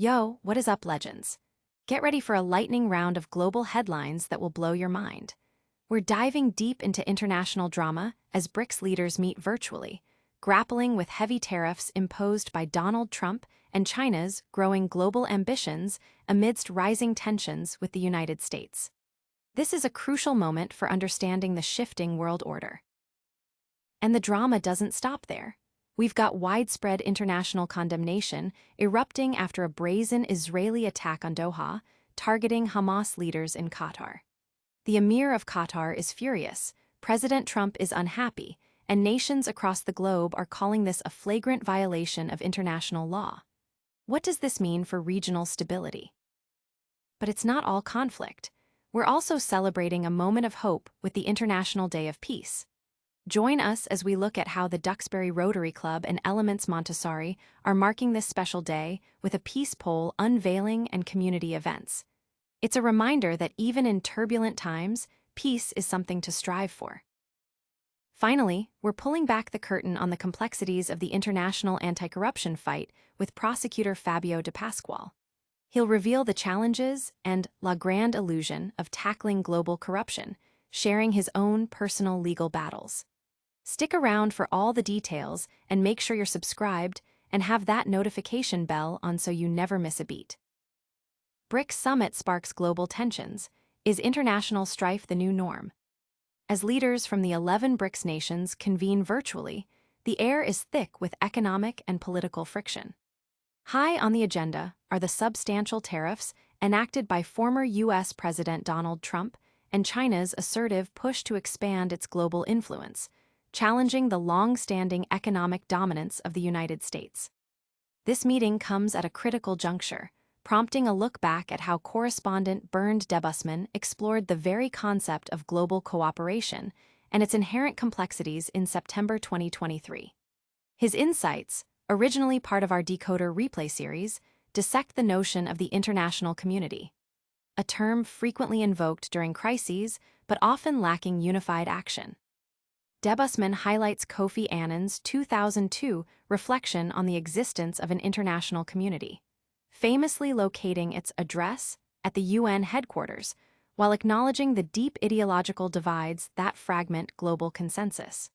Yo, what is up, Legends? Get ready for a lightning round of global headlines that will blow your mind. We're diving deep into international drama as BRICS leaders meet virtually, grappling with heavy tariffs imposed by Donald Trump and China's growing global ambitions amidst rising tensions with the United States. This is a crucial moment for understanding the shifting world order. And the drama doesn't stop there. We've got widespread international condemnation erupting after a brazen Israeli attack on Doha, targeting Hamas leaders in Qatar. The Emir of Qatar is furious, President Trump is unhappy, and nations across the globe are calling this a flagrant violation of international law. What does this mean for regional stability? But it's not all conflict. We're also celebrating a moment of hope with the International Day of Peace. Join us as we look at how the Duxbury Rotary Club and Elements Montessori are marking this special day with a peace pole, unveiling, and community events. It's a reminder that even in turbulent times, peace is something to strive for. Finally, we're pulling back the curtain on the complexities of the international anti-corruption fight with Prosecutor Fabio De Pasquale. He'll reveal the challenges and la grande illusion of tackling global corruption, sharing his own personal legal battles. Stick around for all the details and make sure you're subscribed and have that notification bell on so you never miss a beat. BRICS Summit sparks global tensions. Is international strife the new norm? As leaders from the 11 BRICS nations convene virtually, the air is thick with economic and political friction. High on the agenda are the substantial tariffs enacted by former U.S. President Donald Trump and China's assertive push to expand its global influence, challenging the long-standing economic dominance of the United States. This meeting comes at a critical juncture, prompting a look back at how correspondent Bernd Debusmann explored the very concept of global cooperation and its inherent complexities in September 2023. His insights, originally part of our Decoder replay series, dissect the notion of the international community, a term frequently invoked during crises but often lacking unified action. Debusmann highlights Kofi Annan's 2002 reflection on the existence of an international community, famously locating its address at the UN headquarters, while acknowledging the deep ideological divides that fragment global consensus.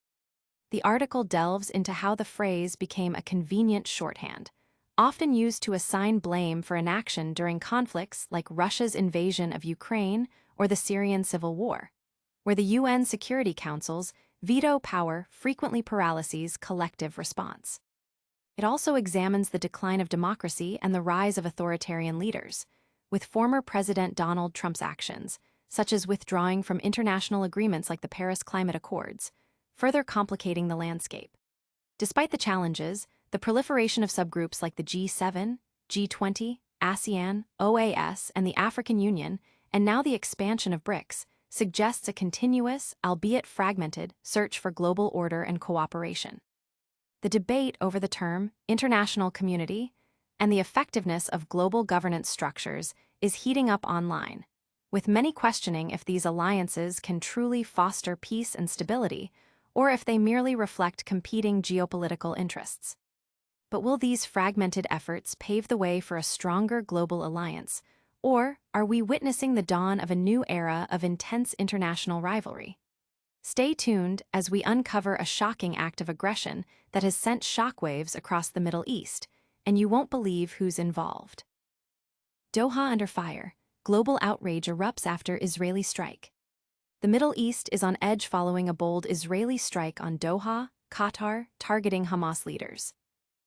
The article delves into how the phrase became a convenient shorthand, often used to assign blame for inaction during conflicts like Russia's invasion of Ukraine or the Syrian civil war, where the UN Security Council's veto power frequently paralyses collective response. It also examines the decline of democracy and the rise of authoritarian leaders, with former President Donald Trump's actions, such as withdrawing from international agreements like the Paris Climate Accords, further complicating the landscape. Despite the challenges, the proliferation of subgroups like the G7, G20, ASEAN, OAS, and the African Union, and now the expansion of BRICS, suggests a continuous, albeit fragmented, search for global order and cooperation. The debate over the term international community and the effectiveness of global governance structures is heating up online, with many questioning if these alliances can truly foster peace and stability, or if they merely reflect competing geopolitical interests. But will these fragmented efforts pave the way for a stronger global alliance, or are we witnessing the dawn of a new era of intense international rivalry? Stay tuned as we uncover a shocking act of aggression that has sent shockwaves across the Middle East, and you won't believe who's involved. Doha under fire. Global outrage erupts after Israeli strike. The Middle East is on edge following a bold Israeli strike on Doha, Qatar, targeting Hamas leaders.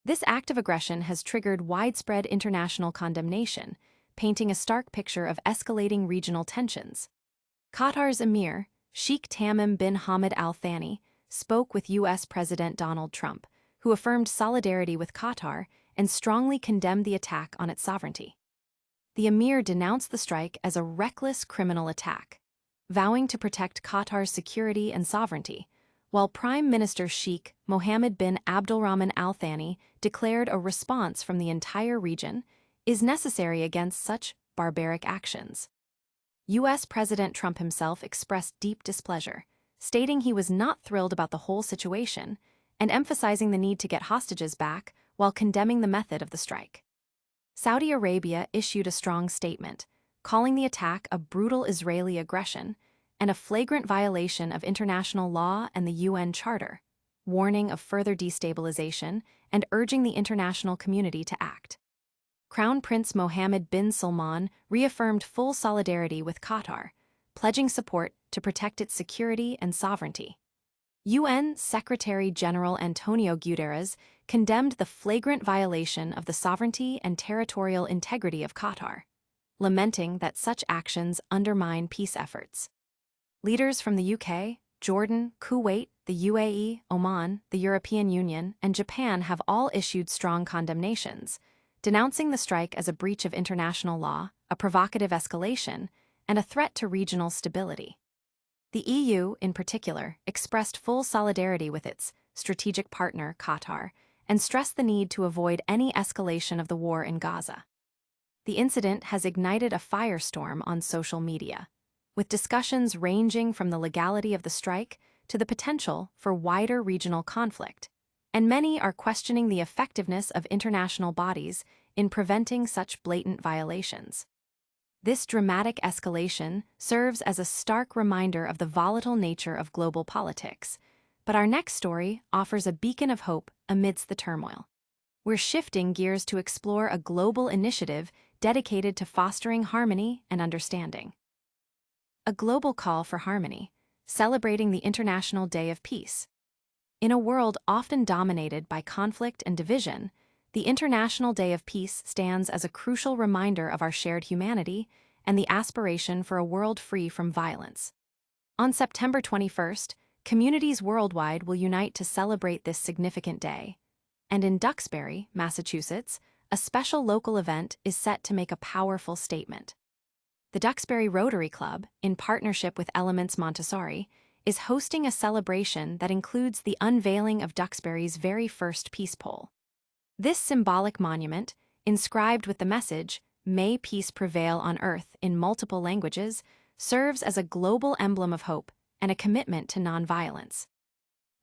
This act of aggression has triggered widespread international condemnation, painting a stark picture of escalating regional tensions. Qatar's emir, Sheikh Tamim bin Hamad Al Thani, spoke with U.S. President Donald Trump, who affirmed solidarity with Qatar and strongly condemned the attack on its sovereignty. The emir denounced the strike as a reckless criminal attack, vowing to protect Qatar's security and sovereignty, while Prime Minister Sheikh Mohammed bin Abdulrahman Al Thani declared a response from the entire region is necessary against such barbaric actions. U.S. President Trump himself expressed deep displeasure, stating he was not thrilled about the whole situation and emphasizing the need to get hostages back while condemning the method of the strike. Saudi Arabia issued a strong statement, calling the attack a brutal Israeli aggression and a flagrant violation of international law and the UN Charter, warning of further destabilization and urging the international community to act. Crown Prince Mohammed bin Salman reaffirmed full solidarity with Qatar, pledging support to protect its security and sovereignty. UN Secretary-General Antonio Guterres condemned the flagrant violation of the sovereignty and territorial integrity of Qatar, lamenting that such actions undermine peace efforts. Leaders from the UK, Jordan, Kuwait, the UAE, Oman, the European Union, and Japan have all issued strong condemnations, denouncing the strike as a breach of international law, a provocative escalation, and a threat to regional stability. The EU, in particular, expressed full solidarity with its strategic partner, Qatar, and stressed the need to avoid any escalation of the war in Gaza. The incident has ignited a firestorm on social media, with discussions ranging from the legality of the strike to the potential for wider regional conflict, and many are questioning the effectiveness of international bodies in preventing such blatant violations. This dramatic escalation serves as a stark reminder of the volatile nature of global politics, but our next story offers a beacon of hope amidst the turmoil. We're shifting gears to explore a global initiative dedicated to fostering harmony and understanding. A global call for harmony, celebrating the International Day of Peace. In a world often dominated by conflict and division, the International Day of Peace stands as a crucial reminder of our shared humanity and the aspiration for a world free from violence. On September 21st, communities worldwide will unite to celebrate this significant day. And in Duxbury, Massachusetts, a special local event is set to make a powerful statement. The Duxbury Rotary Club, in partnership with Elements Montessori, is hosting a celebration that includes the unveiling of Duxbury's very first peace pole. This symbolic monument, inscribed with the message, "May peace prevail on earth" in multiple languages, serves as a global emblem of hope and a commitment to nonviolence.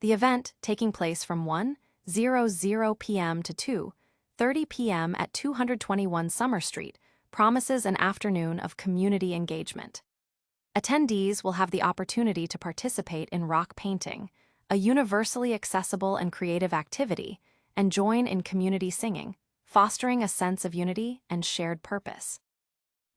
The event, taking place from 1:00 p.m. to 2:30 p.m. at 221 Summer Street, promises an afternoon of community engagement. Attendees will have the opportunity to participate in rock painting, a universally accessible and creative activity, and join in community singing, fostering a sense of unity and shared purpose.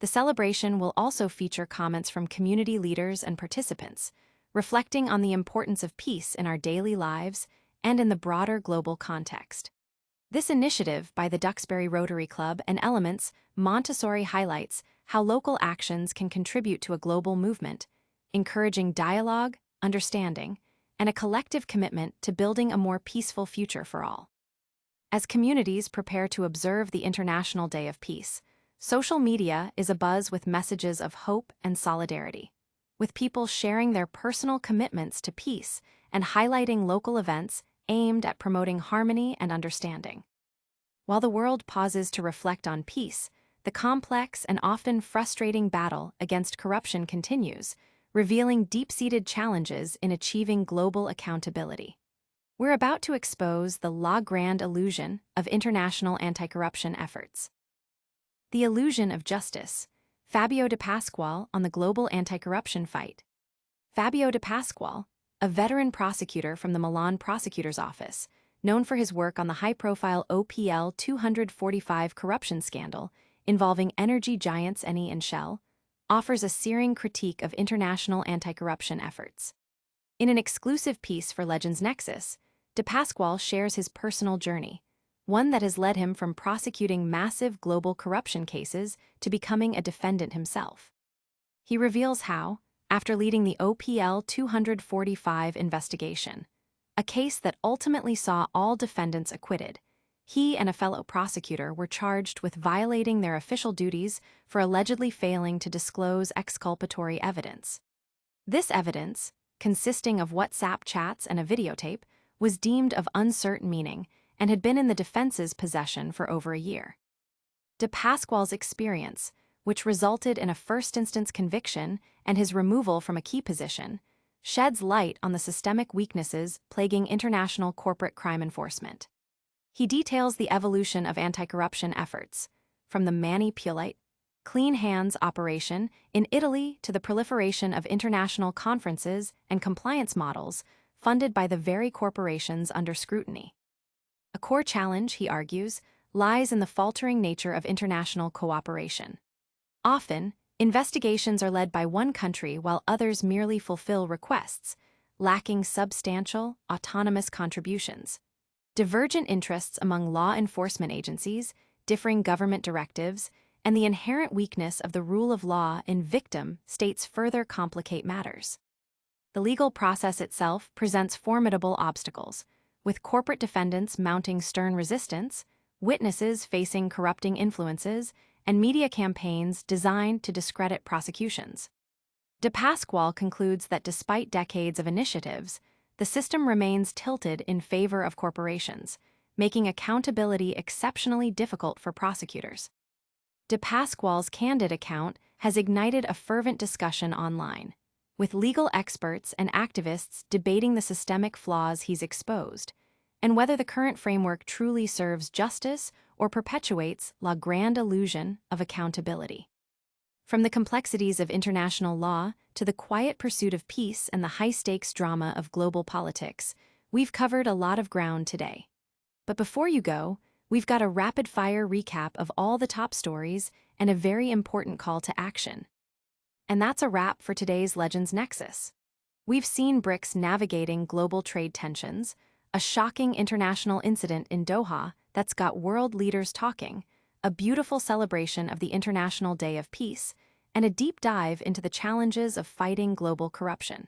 The celebration will also feature comments from community leaders and participants, reflecting on the importance of peace in our daily lives and in the broader global context. This initiative by the Duxbury Rotary Club and Elements Montessori highlights how local actions can contribute to a global movement, encouraging dialogue, understanding, and a collective commitment to building a more peaceful future for all. As communities prepare to observe the International Day of Peace, social media is abuzz with messages of hope and solidarity, with people sharing their personal commitments to peace and highlighting local events aimed at promoting harmony and understanding. While the world pauses to reflect on peace, the complex and often frustrating battle against corruption continues, revealing deep-seated challenges in achieving global accountability. We're about to expose the Grande Illusion of international anti-corruption efforts. The Illusion of Justice, Fabio De Pasquale on the global anti-corruption fight. Fabio De Pasquale, a veteran prosecutor from the Milan Prosecutor's Office, known for his work on the high-profile OPL 245 corruption scandal involving energy giants Eni and Shell, offers a searing critique of international anti-corruption efforts. In an exclusive piece for Legends Nexus, De Pasquale shares his personal journey, one that has led him from prosecuting massive global corruption cases to becoming a defendant himself. He reveals how, after leading the OPL 245 investigation, a case that ultimately saw all defendants acquitted, he and a fellow prosecutor were charged with violating their official duties for allegedly failing to disclose exculpatory evidence. This evidence, consisting of WhatsApp chats and a videotape, was deemed of uncertain meaning and had been in the defense's possession for over a year. De Pasquale's experience, which resulted in a first-instance conviction and his removal from a key position, sheds light on the systemic weaknesses plaguing international corporate crime enforcement. He details the evolution of anti-corruption efforts, from the Mani Pulite, clean hands operation in Italy to the proliferation of international conferences and compliance models funded by the very corporations under scrutiny. A core challenge, he argues, lies in the faltering nature of international cooperation. Often, investigations are led by one country while others merely fulfill requests, lacking substantial, autonomous contributions. Divergent interests among law enforcement agencies, differing government directives, and the inherent weakness of the rule of law in victim states further complicate matters. The legal process itself presents formidable obstacles, with corporate defendants mounting stern resistance, witnesses facing corrupting influences, and media campaigns designed to discredit prosecutions. De Pasquale concludes that despite decades of initiatives, the system remains tilted in favor of corporations, making accountability exceptionally difficult for prosecutors. De Pasquale's candid account has ignited a fervent discussion online, with legal experts and activists debating the systemic flaws he's exposed, and whether the current framework truly serves justice or perpetuates la grande illusion of accountability. From the complexities of international law to the quiet pursuit of peace and the high-stakes drama of global politics, we've covered a lot of ground today. But before you go, we've got a rapid-fire recap of all the top stories and a very important call to action. And that's a wrap for today's Legends Nexus. We've seen BRICS navigating global trade tensions, a shocking international incident in Doha that's got world leaders talking, a beautiful celebration of the International Day of Peace, and a deep dive into the challenges of fighting global corruption.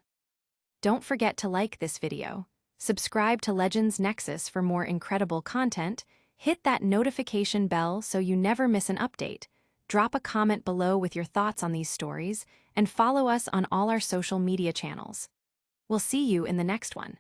Don't forget to like this video, subscribe to Legends Nexus for more incredible content, hit that notification bell so you never miss an update, drop a comment below with your thoughts on these stories, and follow us on all our social media channels. We'll see you in the next one.